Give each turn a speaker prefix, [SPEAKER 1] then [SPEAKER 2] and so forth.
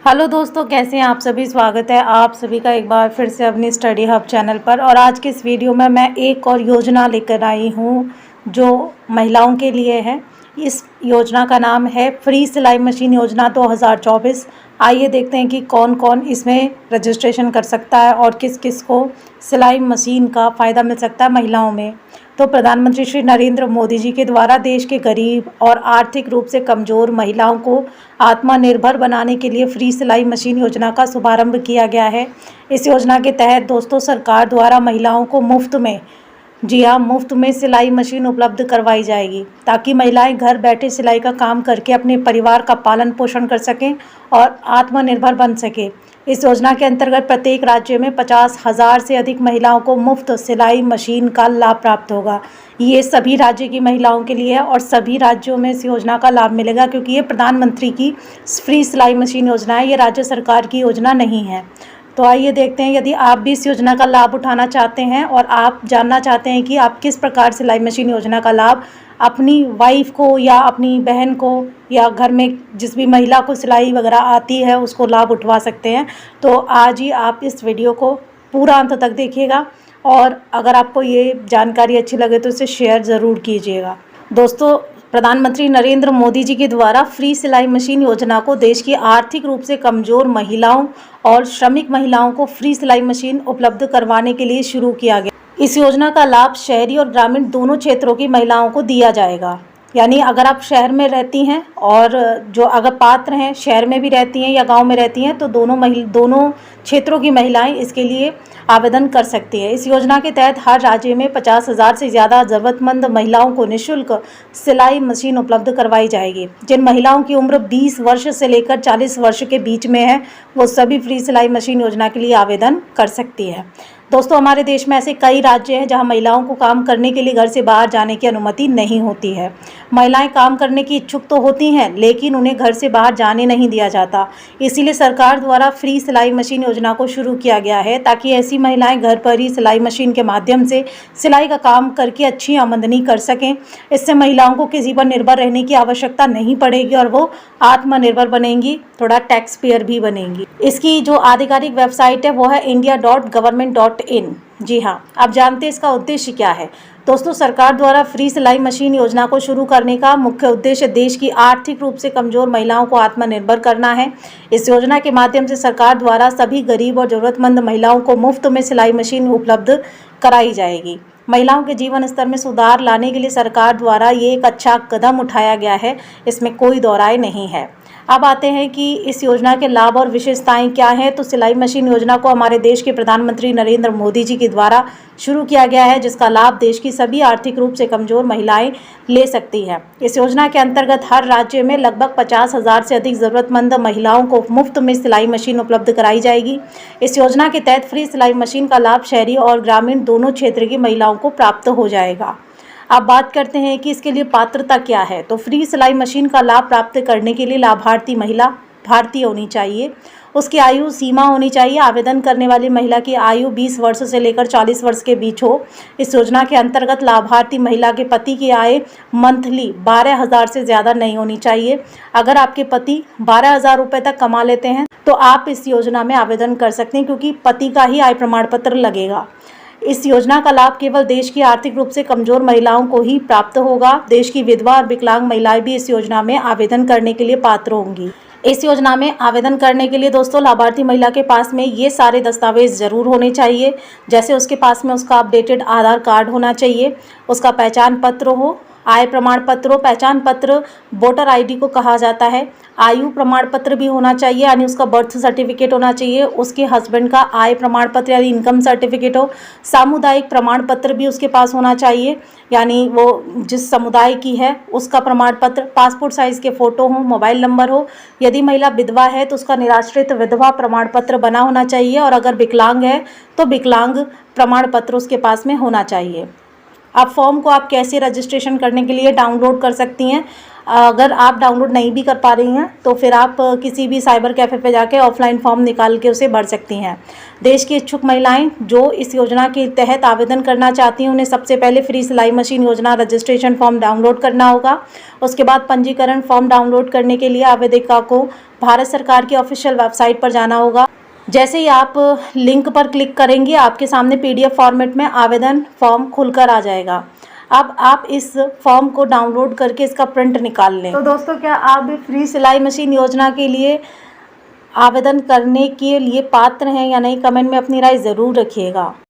[SPEAKER 1] Hello दोस्तों, कैसे हैं आप सभी। स्वागत है आप सभी का एक बार फिर से अपनी स्टडी हब चैनल पर। और आज के इस वीडियो में मैं एक और योजना लेकर आई हूँ जो महिलाओं के लिए है। इस योजना का नाम है फ्री सिलाई मशीन योजना 2024। आइए देखते हैं कि कौन कौन इसमें रजिस्ट्रेशन कर सकता है और किस किस को सिलाई मशीन का फ़ायदा मिल सकता है महिलाओं में। तो प्रधानमंत्री श्री नरेंद्र मोदी जी के द्वारा देश के गरीब और आर्थिक रूप से कमज़ोर महिलाओं को आत्मनिर्भर बनाने के लिए फ्री सिलाई मशीन योजना का शुभारंभ किया गया है। इस योजना के तहत दोस्तों सरकार द्वारा महिलाओं को मुफ्त में, जी हाँ, मुफ्त में सिलाई मशीन उपलब्ध करवाई जाएगी ताकि महिलाएं घर बैठे सिलाई का काम करके अपने परिवार का पालन पोषण कर सकें और आत्मनिर्भर बन सकें। इस योजना के अंतर्गत प्रत्येक राज्य में 50,000 से अधिक महिलाओं को मुफ्त सिलाई मशीन का लाभ प्राप्त होगा। ये सभी राज्य की महिलाओं के लिए है और सभी राज्यों में इस योजना का लाभ मिलेगा, क्योंकि ये प्रधानमंत्री की फ्री सिलाई मशीन योजना है, ये राज्य सरकार की योजना नहीं है। तो आइए देखते हैं, यदि आप भी इस योजना का लाभ उठाना चाहते हैं और आप जानना चाहते हैं कि आप किस प्रकार सिलाई मशीन योजना का लाभ अपनी वाइफ को या अपनी बहन को या घर में जिस भी महिला को सिलाई वगैरह आती है उसको लाभ उठवा सकते हैं, तो आज ही आप इस वीडियो को पूरा अंत तक देखिएगा। और अगर आपको ये जानकारी अच्छी लगे तो इसे शेयर ज़रूर कीजिएगा। दोस्तों, प्रधानमंत्री नरेंद्र मोदी जी के द्वारा फ्री सिलाई मशीन योजना को देश की आर्थिक रूप से कमज़ोर महिलाओं और श्रमिक महिलाओं को फ्री सिलाई मशीन उपलब्ध करवाने के लिए शुरू किया गया। इस योजना का लाभ शहरी और ग्रामीण दोनों क्षेत्रों की महिलाओं को दिया जाएगा। यानी अगर आप शहर में रहती हैं और जो अगर पात्र हैं शहर में भी रहती हैं या गांव में रहती हैं, तो दोनों क्षेत्रों की महिलाएं इसके लिए आवेदन कर सकती हैं। इस योजना के तहत हर राज्य में 50,000 से ज़्यादा ज़रूरतमंद महिलाओं को निःशुल्क सिलाई मशीन उपलब्ध करवाई जाएगी। जिन महिलाओं की उम्र 20 वर्ष से लेकर 40 वर्ष के बीच में है, वो सभी फ्री सिलाई मशीन योजना के लिए आवेदन कर सकती है। दोस्तों, हमारे देश में ऐसे कई राज्य हैं जहां महिलाओं को काम करने के लिए घर से बाहर जाने की अनुमति नहीं होती है। महिलाएं काम करने की इच्छुक तो होती हैं, लेकिन उन्हें घर से बाहर जाने नहीं दिया जाता। इसीलिए सरकार द्वारा फ्री सिलाई मशीन योजना को शुरू किया गया है, ताकि ऐसी महिलाएं घर पर ही सिलाई मशीन के माध्यम से सिलाई का काम करके अच्छी आमदनी कर सकें। इससे महिलाओं को किसी पर निर्भर रहने की आवश्यकता नहीं पड़ेगी और वो आत्मनिर्भर बनेंगी, थोड़ा टैक्स पेयर भी बनेंगी। इसकी जो आधिकारिक वेबसाइट है वो है india.government.in। जी हाँ, आप जानते हैं इसका उद्देश्य क्या है। दोस्तों, सरकार द्वारा फ्री सिलाई मशीन योजना को शुरू करने का मुख्य उद्देश्य देश की आर्थिक रूप से कमज़ोर महिलाओं को आत्मनिर्भर करना है। इस योजना के माध्यम से सरकार द्वारा सभी गरीब और ज़रूरतमंद महिलाओं को मुफ्त में सिलाई मशीन उपलब्ध कराई जाएगी। महिलाओं के जीवन स्तर में सुधार लाने के लिए सरकार द्वारा ये एक अच्छा कदम उठाया गया है, इसमें कोई दो राय नहीं है। अब आते हैं कि इस योजना के लाभ और विशेषताएं क्या हैं। तो सिलाई मशीन योजना को हमारे देश के प्रधानमंत्री नरेंद्र मोदी जी के द्वारा शुरू किया गया है, जिसका लाभ देश की सभी आर्थिक रूप से कमज़ोर महिलाएं ले सकती हैं। इस योजना के अंतर्गत हर राज्य में लगभग 50,000 से अधिक ज़रूरतमंद महिलाओं को मुफ्त में सिलाई मशीन उपलब्ध कराई जाएगी। इस योजना के तहत फ्री सिलाई मशीन का लाभ शहरी और ग्रामीण दोनों क्षेत्र की महिलाओं को प्राप्त हो जाएगा। अब बात करते हैं कि इसके लिए पात्रता क्या है। तो फ्री सिलाई मशीन का लाभ प्राप्त करने के लिए लाभार्थी महिला भारतीय होनी चाहिए, उसकी आयु सीमा होनी चाहिए। आवेदन करने वाली महिला की आयु 20 वर्ष से लेकर 40 वर्ष के बीच हो। इस योजना के अंतर्गत लाभार्थी महिला के पति की आय मंथली 12,000 से ज़्यादा नहीं होनी चाहिए। अगर आपके पति 12,000 रुपये तक कमा लेते हैं तो आप इस योजना में आवेदन कर सकते हैं, क्योंकि पति का ही आय प्रमाण पत्र लगेगा। इस योजना का लाभ केवल देश की आर्थिक रूप से कमज़ोर महिलाओं को ही प्राप्त होगा। देश की विधवा और विकलांग महिलाएं भी इस योजना में आवेदन करने के लिए पात्र होंगी। इस योजना में आवेदन करने के लिए दोस्तों लाभार्थी महिला के पास में ये सारे दस्तावेज ज़रूर होने चाहिए। जैसे उसके पास में उसका अपडेटेड आधार कार्ड होना चाहिए, उसका पहचान पत्र हो, आय प्रमाण पत्र हो। पहचान पत्र वोटर आईडी को कहा जाता है। आयु प्रमाण पत्र भी होना चाहिए, यानी उसका बर्थ सर्टिफिकेट होना चाहिए। उसके हस्बैंड का आय प्रमाण पत्र यानी इनकम सर्टिफिकेट हो। सामुदायिक प्रमाण पत्र भी उसके पास होना चाहिए, यानी वो जिस समुदाय की है उसका प्रमाण पत्र। पासपोर्ट साइज़ के फ़ोटो हो, मोबाइल नंबर हो। यदि महिला विधवा है तो उसका निराश्रित विधवा प्रमाण पत्र बना होना चाहिए, और अगर विकलांग है तो विकलांग प्रमाण पत्र उसके पास में होना चाहिए। अब फॉर्म को आप कैसे रजिस्ट्रेशन करने के लिए डाउनलोड कर सकती हैं। अगर आप डाउनलोड नहीं भी कर पा रही हैं तो फिर आप किसी भी साइबर कैफ़े पे जाके ऑफलाइन फॉर्म निकाल के उसे भर सकती हैं। देश की इच्छुक महिलाएं जो इस योजना के तहत आवेदन करना चाहती हैं, उन्हें सबसे पहले फ्री सिलाई मशीन योजना रजिस्ट्रेशन फॉर्म डाउनलोड करना होगा। उसके बाद पंजीकरण फॉर्म डाउनलोड करने के लिए आवेदिका को भारत सरकार की ऑफिशियल वेबसाइट पर जाना होगा। जैसे ही आप लिंक पर क्लिक करेंगे, आपके सामने PDF फॉर्मेट में आवेदन फॉर्म खुलकर आ जाएगा। अब आप इस फॉर्म को डाउनलोड करके इसका प्रिंट निकाल लें। तो दोस्तों, क्या आप भी फ्री सिलाई मशीन योजना के लिए आवेदन करने के लिए पात्र हैं या नहीं, कमेंट में अपनी राय ज़रूर रखिएगा।